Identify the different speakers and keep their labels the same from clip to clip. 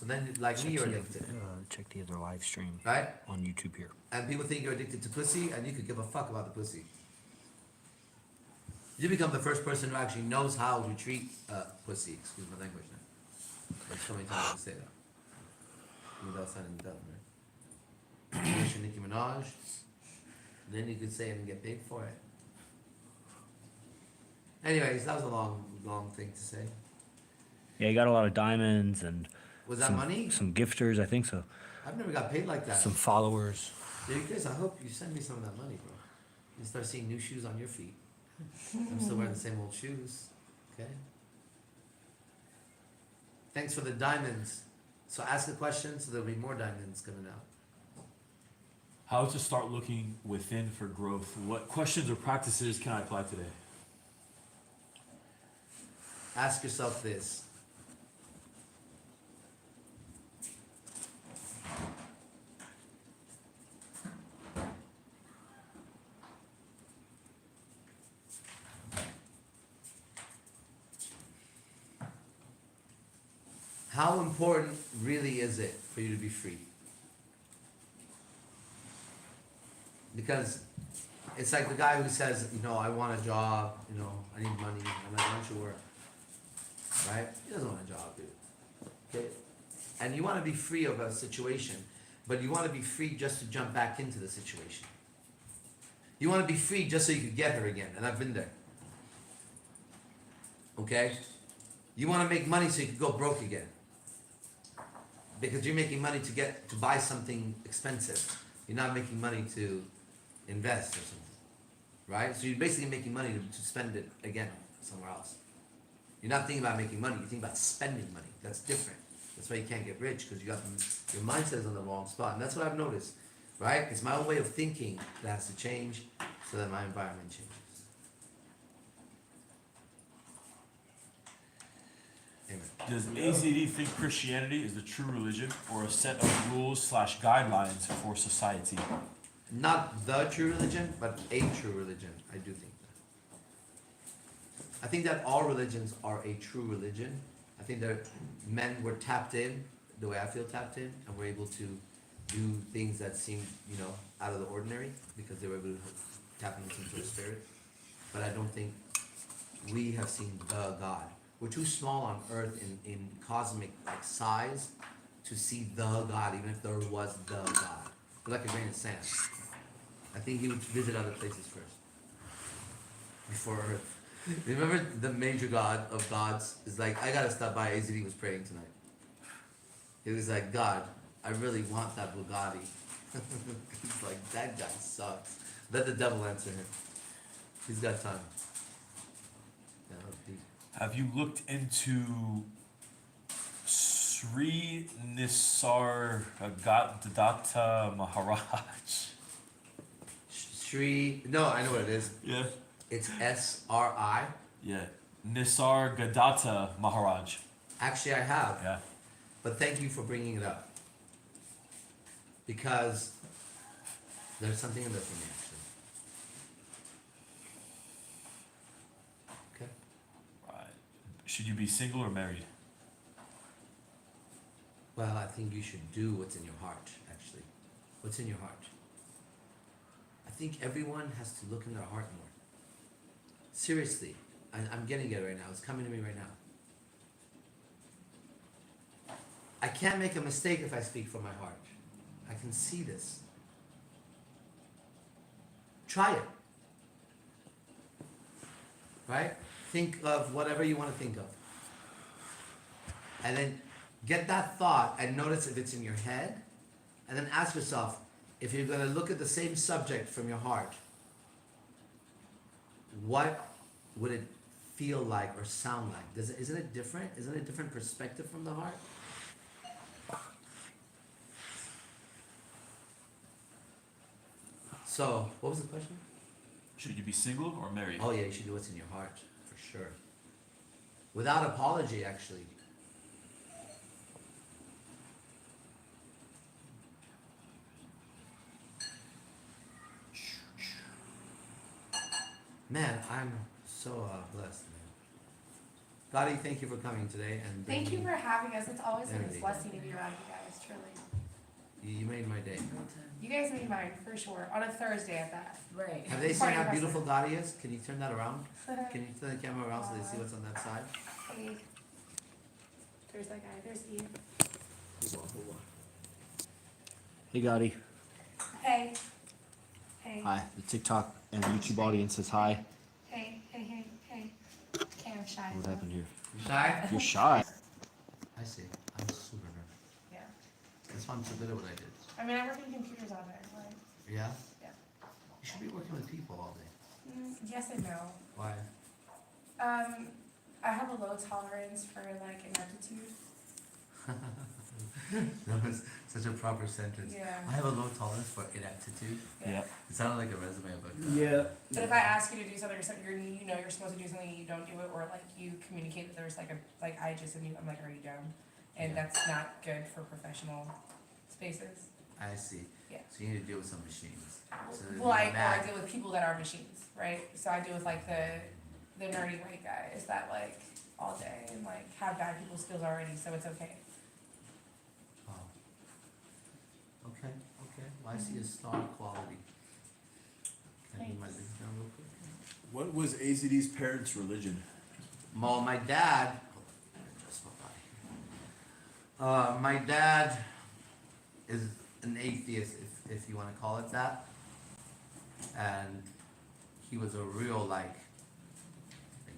Speaker 1: So then, like me, you're addicted,
Speaker 2: Check the other live stream
Speaker 1: right?
Speaker 2: on YouTube here.
Speaker 1: And people think you're addicted to pussy, and you could give a fuck about the pussy. You become the first person who actually knows how to treat pussy. Excuse my language now. Like so many times I say that. Without signing the dozen, right? Mention Nicki Minaj. Then you could say it and get paid for it. Anyways, that was a long thing to say.
Speaker 2: Yeah, you got a lot of diamonds and
Speaker 1: Was that money?
Speaker 2: some gifters, I think so.
Speaker 1: I've never got paid like that.
Speaker 2: Some followers.
Speaker 1: Dude, Chris, I hope you send me some of that money, bro. You start seeing new shoes on your feet. I'm still wearing the same old shoes. Okay? Thanks for the diamonds. So ask a question so there'll be more diamonds coming out.
Speaker 3: How to start looking within for growth. What questions or practices can I apply today?
Speaker 1: Ask yourself this. How important really is it for you to be free? Because it's like the guy who says, I want a job, I need money. I'm like, why don't you work? Right? He doesn't want a job, dude. Okay? And you want to be free of a situation, but you want to be free just to jump back into the situation. You want to be free just so you could get her again, and I've been there. Okay? You want to make money so you could go broke again. Because you're making money to buy something expensive. You're not making money to invest or something. Right? So you're basically making money to spend it again somewhere else. You're not thinking about making money, you think about spending money. That's different. That's why you can't get rich, because your mindset is on the wrong spot. And that's what I've noticed. Right? It's my own way of thinking that has to change so that my environment changes. Amen.
Speaker 3: Does AZD think Christianity is the true religion or a set of rules/guidelines for society?
Speaker 1: Not the true religion, but a true religion. I do think that. I think that all religions are a true religion. I think that men were tapped in the way I feel tapped in, and were able to do things that seemed, out of the ordinary, because they were able to tap into some sort of spirit. But I don't think we have seen the God. We're too small on earth in cosmic size to see the God, even if there was the God. We're like a grain of sand. I think he would visit other places first. Before earth. Remember the major God of gods is like, I gotta stop by. AZD was praying tonight. He was like, God, I really want that Bugatti. He's like, that guy sucks. Let the devil answer him. He's got time. Yeah,
Speaker 3: Have you looked into Sri Nisargadatta Maharaj?
Speaker 1: No, I know what it is.
Speaker 3: Yeah.
Speaker 1: It's SRI.
Speaker 3: Yeah. Nisargadatta Maharaj.
Speaker 1: Actually, I have.
Speaker 3: Yeah.
Speaker 1: But thank you for bringing it up. Because there's something in there for me, actually. Okay?
Speaker 3: Right. Should you be single or married?
Speaker 1: Well, I think you should do what's in your heart, actually. What's in your heart? I think everyone has to look in their heart more. Seriously. I'm getting it right now. It's coming to me right now. I can't make a mistake if I speak from my heart. I can see this. Try it. Right? Think of whatever you want to think of. And then get that thought and notice if it's in your head. And then ask yourself, if you're going to look at the same subject from your heart, what would it feel like or sound like? Isn't it different? Isn't it a different perspective from the heart? So, what was the question?
Speaker 3: Should you be single or married?
Speaker 1: Oh yeah, you should do what's in your heart, for sure. Without apology, actually. Man, I'm so blessed, man. Gotti, thank you for coming today and
Speaker 4: Thank you
Speaker 1: bringing-
Speaker 4: for having us. It's always like a
Speaker 1: Everything.
Speaker 4: blessing to be around you guys, truly.
Speaker 1: you made my day.
Speaker 4: You guys made mine, for sure, on a Thursday at that.
Speaker 5: Right.
Speaker 1: Have they seen
Speaker 4: Quite
Speaker 1: how
Speaker 4: impressive.
Speaker 1: beautiful Gotti is? Can you turn that around? Can you turn the camera around so they see what's on that side?
Speaker 4: Hey. There's that guy, there's Eve.
Speaker 2: Hey, Gotti.
Speaker 4: Hey. Hey.
Speaker 2: Hi. The TikTok and YouTube audience says hi.
Speaker 4: Hey, hey, hey, hey. Okay, I'm shy.
Speaker 2: What happened here?
Speaker 1: You shy?
Speaker 2: You're shy.
Speaker 1: I see. I'm super nervous.
Speaker 4: Yeah.
Speaker 1: That's why I'm so good at what I did.
Speaker 4: I mean, I work in computers all day, right?
Speaker 1: Yeah?
Speaker 4: Yeah.
Speaker 1: You should be working with people all day.
Speaker 4: Yes and no.
Speaker 1: Why?
Speaker 4: I have a low tolerance for like ineptitude.
Speaker 1: That was such a proper sentence.
Speaker 4: Yeah.
Speaker 1: I have a low tolerance for ineptitude.
Speaker 2: Yeah.
Speaker 1: It sounded like a resume book.
Speaker 2: Yeah.
Speaker 4: But if I ask you to do something or something, you know you're supposed to do something and you don't do it, or like you communicate that there's like I just am I'm like, are you dumb? And
Speaker 1: Yeah.
Speaker 4: that's not good for professional spaces.
Speaker 1: I see.
Speaker 4: Yeah.
Speaker 1: So you need to deal with some machines. So that
Speaker 4: Well,
Speaker 1: you're
Speaker 4: I
Speaker 1: mad.
Speaker 4: deal with people that are machines, right? So I deal with like the nerdy white guys that like all day and like have bad people skills already, so it's okay.
Speaker 1: Oh. Okay, okay. Well, I see a star quality. Can I move my
Speaker 4: Thanks.
Speaker 1: legs down real quick?
Speaker 3: What was AZD's parents' religion?
Speaker 1: Well, my dad. My dad is an atheist, if you want to call it that, and he was a real like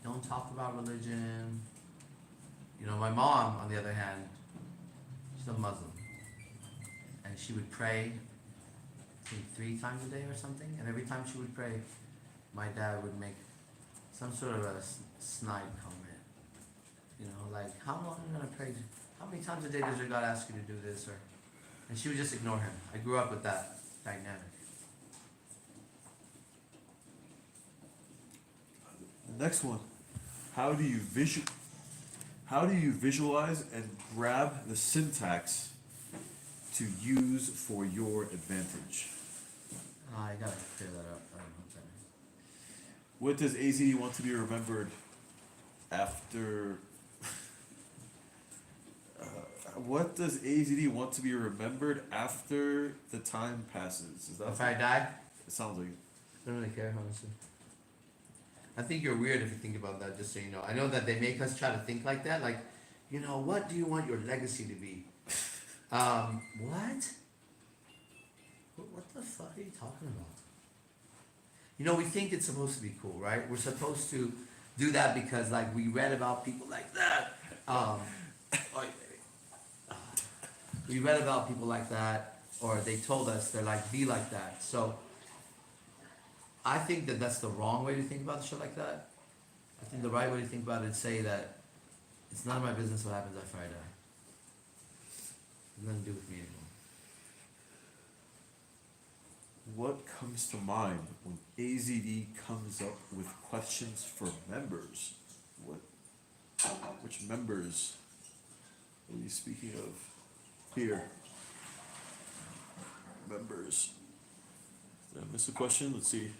Speaker 1: don't talk about religion. You know, my mom, on the other hand, she's a Muslim, and she would pray, I think 3 times a day or something, and every time she would pray, my dad would make some sort of a snide comment. You know, like, how long are you gonna pray? How many times a day does your God ask you to do this? Or, and she would just ignore him. I grew up with that dynamic.
Speaker 3: The next one. How do you visualize and grab the syntax to use for your advantage?
Speaker 1: I gotta clear that up. I don't know what that is.
Speaker 3: What does AZD want to be remembered after? What does AZD want to be remembered after the time passes? Is that?
Speaker 1: If I die,
Speaker 3: It sounds like.
Speaker 1: I don't really care, honestly. I think you're weird if you think about that, just so you know. I know that they make us try to think like that, like, you know, what do you want your legacy to be? What? What the fuck are you talking about? You know, we think it's supposed to be cool, right? We're supposed to do that because, like, we read about people like that. We read about people like that, or they told us they're like, be like that. So, I think that that's the wrong way to think about shit like that. I think the right way to think about it is say that it's none of my business what happens after I die. It's nothing to do with me anymore.
Speaker 3: What comes to mind when AZD comes up with questions for members? Which members are we speaking of here? Members. Did I miss a question? Let's see.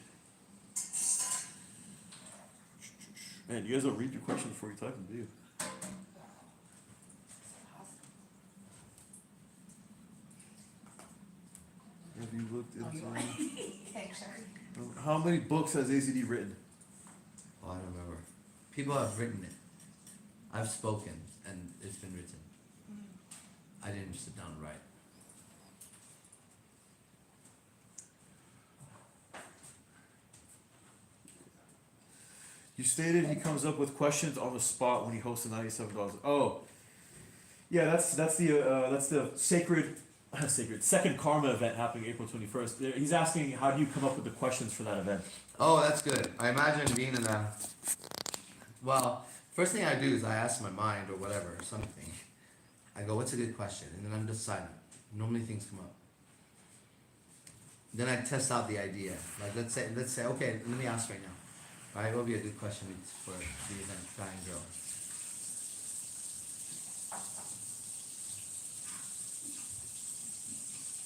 Speaker 3: Man, you guys don't read your question before you type them, do you? Have you looked into?
Speaker 4: Okay, sorry.
Speaker 3: How many books has AZD written?
Speaker 1: Oh, I don't remember. People have written it. I've spoken, and it's been written. I didn't sit down and write.
Speaker 3: You stated he comes up with questions on the spot when he hosts the $97. Oh, yeah, that's the sacred second Karma event happening April 21st. He's asking how do you come up with the questions for that event?
Speaker 1: Oh, that's good. I imagine being in a. Well, first thing I do is I ask my mind or whatever, something. I go, what's a good question? And then I'm just silent. Normally things come up. Then I test out the idea. Like let's say, okay, let me ask right now. All right, what would be a good question for the event, guy and girl?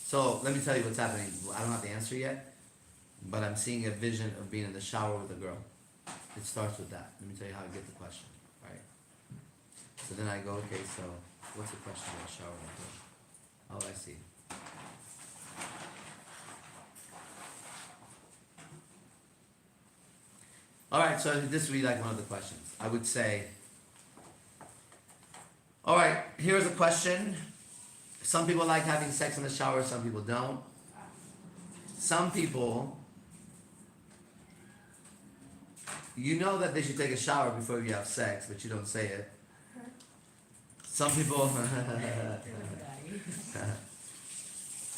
Speaker 1: So let me tell you what's happening. I don't have the answer yet, but I'm seeing a vision of being in the shower with a girl. It starts with that. Let me tell you how I get the question. Right? So then I go, okay, so what's the question about shower? Oh, I see. Alright, so this would be like one of the questions. I would say, alright, here's a question. Some people like having sex in the shower, some people don't. Some people, you know that they should take a shower before you have sex, but you don't say it. Some people,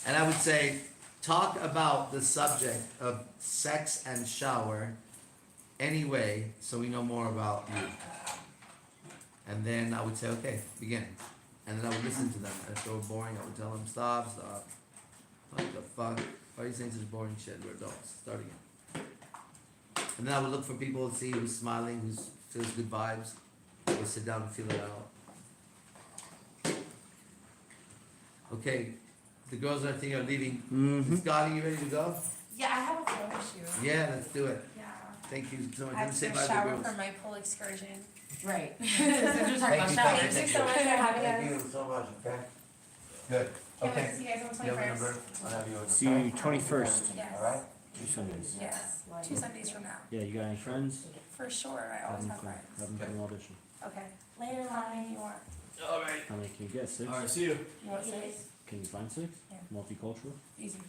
Speaker 1: and I would say, talk about the subject of sex and shower anyway, so we know more about you. And then I would say, okay, begin. And then I would listen to them. And if they were boring, I would tell them, stop. What the fuck? Why are you saying such boring shit? We're adults. Start again. And then I would look for people to see who's smiling, who's feels good vibes. We'll sit down and feel it out. Okay, the girls I think are leaving.
Speaker 2: Mm-hmm.
Speaker 1: Scotty, you ready to go?
Speaker 4: Yeah, I have a flow issue.
Speaker 1: Yeah, let's do it.
Speaker 4: Yeah.
Speaker 1: Thank you so much.
Speaker 4: I
Speaker 1: Let me
Speaker 4: have
Speaker 1: say
Speaker 4: to
Speaker 1: bye to the
Speaker 4: shower
Speaker 1: girls.
Speaker 4: for my pool excursion.
Speaker 5: Right. Since we're talking about
Speaker 1: Thank
Speaker 5: showers.
Speaker 4: Thank you so much for having
Speaker 1: Thank
Speaker 4: us.
Speaker 1: you so much, okay? Good.
Speaker 4: Can't wait
Speaker 1: Okay.
Speaker 4: to see you guys on the
Speaker 1: You have a
Speaker 4: 21st.
Speaker 1: number? I'll have you on the
Speaker 2: See you 21st.
Speaker 4: Yes.
Speaker 1: Alright?
Speaker 2: 2 Sundays.
Speaker 4: Yes. 2 Sundays from now.
Speaker 2: Yeah, you got any friends?
Speaker 4: For sure, I
Speaker 2: Have
Speaker 4: always
Speaker 2: them
Speaker 4: have
Speaker 2: come.
Speaker 4: friends.
Speaker 2: Have them come audition.
Speaker 4: Okay. Later, how many you want?
Speaker 1: Alright.
Speaker 2: How many can you get? 6?
Speaker 3: Alright, see you.
Speaker 4: You want 6?
Speaker 2: Can you find 6?
Speaker 4: Yeah.
Speaker 2: Multicultural?
Speaker 4: Easy.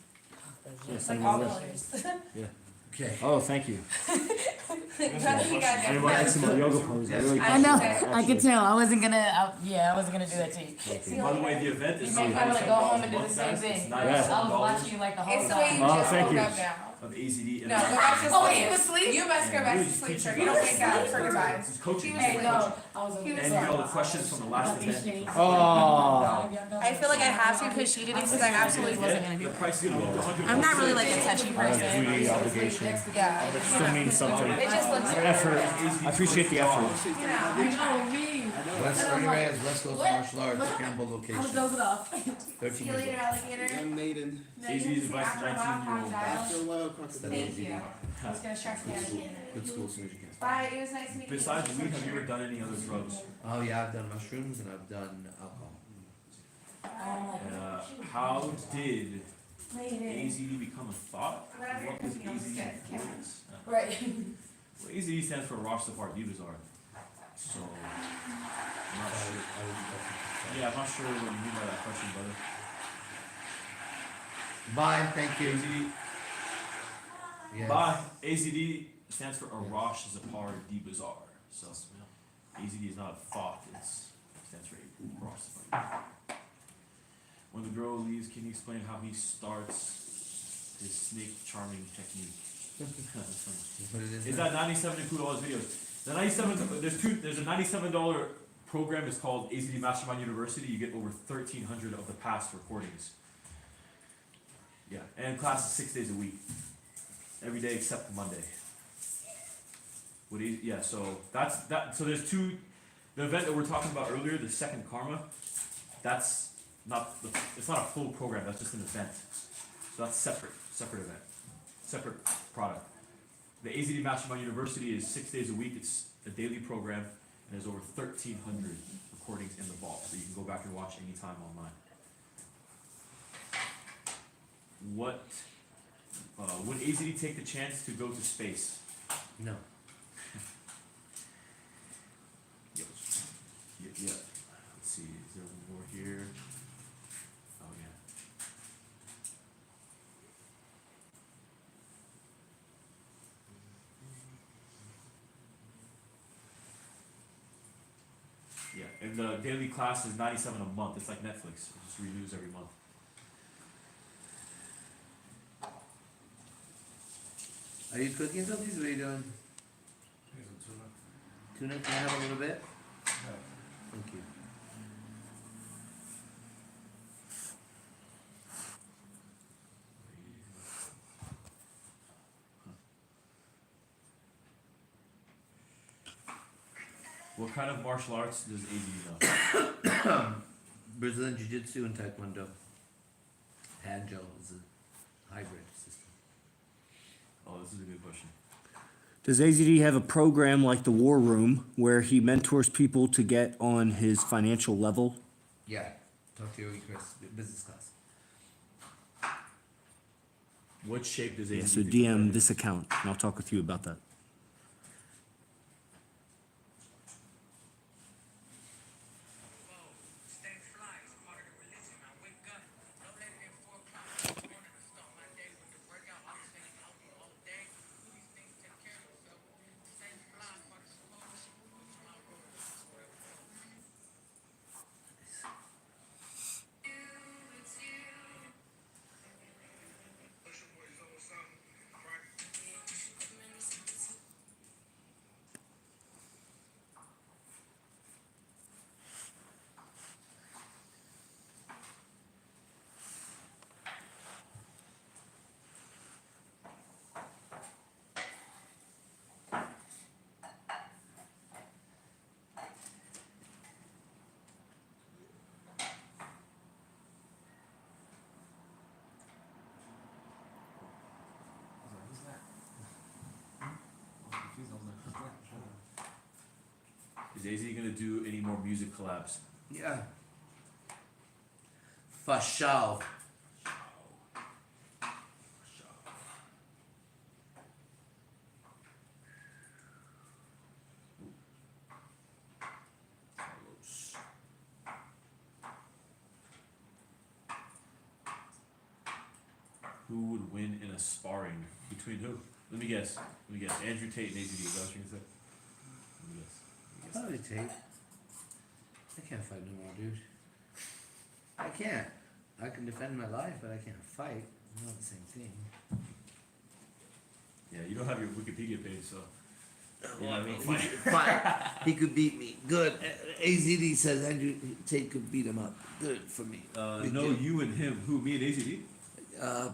Speaker 2: Yeah,
Speaker 4: It's
Speaker 2: send
Speaker 4: like
Speaker 2: me
Speaker 4: all
Speaker 2: the list.
Speaker 4: colors.
Speaker 1: Okay.
Speaker 2: Oh, thank you.
Speaker 4: Nothing you got
Speaker 2: Anyone
Speaker 4: there.
Speaker 2: has some yoga pose? I really
Speaker 4: I
Speaker 5: I know.
Speaker 2: appreciate it,
Speaker 5: I could
Speaker 2: actually.
Speaker 5: tell. I wasn't gonna. I wasn't gonna do that to you.
Speaker 2: Thank
Speaker 4: See
Speaker 2: you.
Speaker 3: By the way, the event
Speaker 5: You
Speaker 3: is
Speaker 5: make me wanna go home and do the same
Speaker 3: It's
Speaker 5: thing.
Speaker 2: Yeah.
Speaker 5: I was watching you like the whole
Speaker 4: It's the way you
Speaker 5: time.
Speaker 2: Oh,
Speaker 4: just
Speaker 2: thank
Speaker 4: woke
Speaker 2: you.
Speaker 4: up now.
Speaker 3: of AZD.
Speaker 4: No, go back to sleep.
Speaker 5: Oh, he was asleep?
Speaker 4: You must go back to sleep, sir. You don't wake up for goodbye.
Speaker 3: He's coaching.
Speaker 4: He
Speaker 3: He's
Speaker 4: was
Speaker 5: Hey,
Speaker 3: coaching.
Speaker 5: no. I was
Speaker 4: He was
Speaker 3: And you get all the questions from the last event.
Speaker 2: Oh.
Speaker 4: I feel like I have to because she did it because I absolutely wasn't gonna do
Speaker 3: The
Speaker 4: it.
Speaker 3: price is gonna go up to 100%.
Speaker 4: I'm not really like a touchy
Speaker 2: I have a
Speaker 4: person.
Speaker 2: duty obligation.
Speaker 4: Yeah.
Speaker 2: Still means something.
Speaker 4: It just looks
Speaker 2: Effort. I appreciate the effort.
Speaker 1: West Ernie Reyes, West Coast Martial Arts, Campbell
Speaker 5: I was
Speaker 1: location.
Speaker 5: dozing off.
Speaker 1: 13
Speaker 4: See you
Speaker 1: years
Speaker 4: later,
Speaker 1: old.
Speaker 4: alligator.
Speaker 6: Young maiden,
Speaker 4: No, you
Speaker 3: AZD's
Speaker 4: can see
Speaker 3: advice to
Speaker 4: after a while,
Speaker 3: 19-year-old.
Speaker 4: crocodile.
Speaker 6: after a while, crocodile.
Speaker 4: Thank you. I was gonna stress the alligator.
Speaker 1: Good school as soon as you can.
Speaker 4: Bye, it was nice meeting you.
Speaker 3: Besides weed, have you ever done any other drugs?
Speaker 1: Oh yeah, I've done mushrooms and I've done alcohol.
Speaker 3: How did AZD become a thought?
Speaker 4: Whatever
Speaker 3: What does
Speaker 4: you're cooking,
Speaker 3: AZD
Speaker 4: I'm
Speaker 3: do?
Speaker 5: Right.
Speaker 3: Well, AZD stands for Rosh Safar Divas Art. So, I'm not sure. Yeah, I'm not sure what you mean by that question, brother.
Speaker 1: Bye, thank you.
Speaker 3: AZD,
Speaker 1: Yes.
Speaker 3: Bye. AZD stands for Arash Zapar D Bazaar. So, AZD is not a thought, it stands for Arash Zapar. When the girl leaves, can you explain how he starts his snake charming technique?
Speaker 1: Put it in
Speaker 3: Is
Speaker 1: there.
Speaker 3: that 97 include all his videos? The 97, there's a $97 program, it's called AZD Mastermind University. You get over 1,300 of the past recordings. Yeah, and class is 6 days a week. Every day except Monday. Yeah, so that's that. So there's two. The event that we're talking about earlier, the second karma, that's not the. It's not a full program. That's just an event. So that's separate event, separate product. The AZD Mastermind University is 6 days a week. It's a daily program, and there's over 1,300 recordings in the vault, so you can go back and watch anytime online. Would AZD take the chance to go to space?
Speaker 1: No.
Speaker 3: Yeah. Let's see, is there more here? Oh, yeah. Yeah, and the daily class is 97 a month. It's like Netflix. It just renews every month.
Speaker 1: Are you cooking something? What are you doing? Tuna, can I have a little bit? Thank you.
Speaker 3: What kind of martial arts does AZD know?
Speaker 1: Brazilian Jiu-Jitsu and Taekwondo. Hanjo is a hybrid system.
Speaker 3: Oh, this is a good question.
Speaker 2: Does AZD have a program like the War Room where he mentors people to get on his financial level?
Speaker 1: Yeah, talk to Yogi Chris, business class.
Speaker 3: What shape does
Speaker 2: Yeah,
Speaker 3: AZD?
Speaker 2: so
Speaker 3: think
Speaker 2: DM
Speaker 3: that
Speaker 2: this account, and I'll talk with you about that.
Speaker 6: Stay fly is part of the religion. I wake up, no later than 4 o'clock in the morning to start my day with the workout. I'm staying healthy all day. These things take care of themselves. Stay fly for the smoke, which my role is.
Speaker 3: Is AZ gonna do any more music collabs?
Speaker 1: Yeah. For sure.
Speaker 3: Carlos. Who would win in a sparring between who? Let me guess. Andrew Tate and AZD. Is that what you're gonna say? Let me guess.
Speaker 1: Probably Tate. I can't fight no more, dude. I can't. I can defend my life, but I can't fight. It's not the same thing.
Speaker 3: Yeah, you don't have your Wikipedia page, so.
Speaker 1: Well, I mean,
Speaker 3: fight.
Speaker 1: fight. He could beat me. Good. AZD says Andrew Tate could beat him up. Good for me. Big
Speaker 3: No,
Speaker 1: deal.
Speaker 3: you and him. Who? Me and AZD?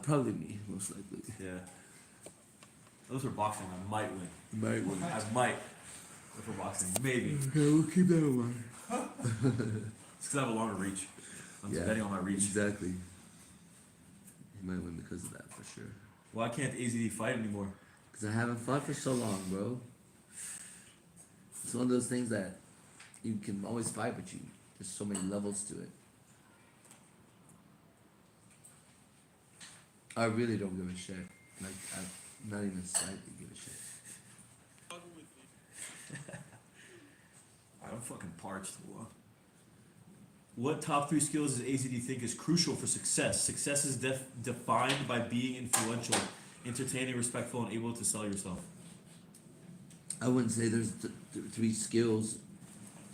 Speaker 1: Probably me, most likely.
Speaker 3: Yeah. Those are boxing. I might win.
Speaker 1: Might win.
Speaker 3: I might. If we're boxing, maybe.
Speaker 1: Okay, we'll keep that in mind.
Speaker 3: It's because I have a longer reach. I'm
Speaker 1: Yeah.
Speaker 3: betting on my reach.
Speaker 1: Exactly. He might win because of that, for sure.
Speaker 3: Why can't AZD fight anymore?
Speaker 1: Because I haven't fought for so long, bro. It's one of those things that you can always fight, but there's so many levels to it. I really don't give a shit. Like, I'm not even slightly give a shit.
Speaker 3: I'm fucking parched. What top 3 skills does AZD think is crucial for success? Success is defined by being influential, entertaining, respectful, and able to sell yourself.
Speaker 1: I wouldn't say there's 3 skills.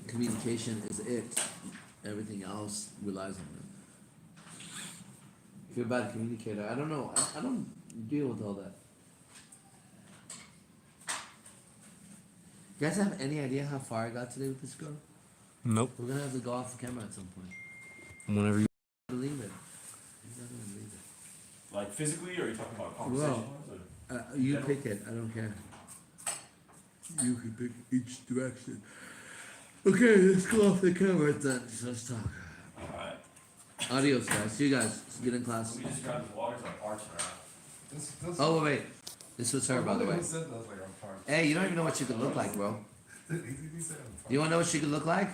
Speaker 1: Communication is it. Everything else relies on them. If you're a bad communicator, I don't know. I don't deal with all that. You guys have any idea how far I got today with this girl?
Speaker 2: Nope.
Speaker 1: We're gonna have to go off the camera at some point.
Speaker 2: Whenever you.
Speaker 1: Believe it. You're not gonna believe it.
Speaker 3: Like physically, or are you talking about conversation?
Speaker 1: You pick it. I don't care. You can pick each direction. Okay, let's go off the camera then. Let's talk.
Speaker 3: Alright.
Speaker 1: Adios, guys. See you guys. Get in class.
Speaker 3: Let me just grab this water because I'm parched right now.
Speaker 1: Oh, wait. This was her, by the way.
Speaker 7: Who said that? Like, I'm parched.
Speaker 1: Hey, you don't even know what she could look like, bro.
Speaker 7: He said I'm parched.
Speaker 1: You wanna know what she could look like?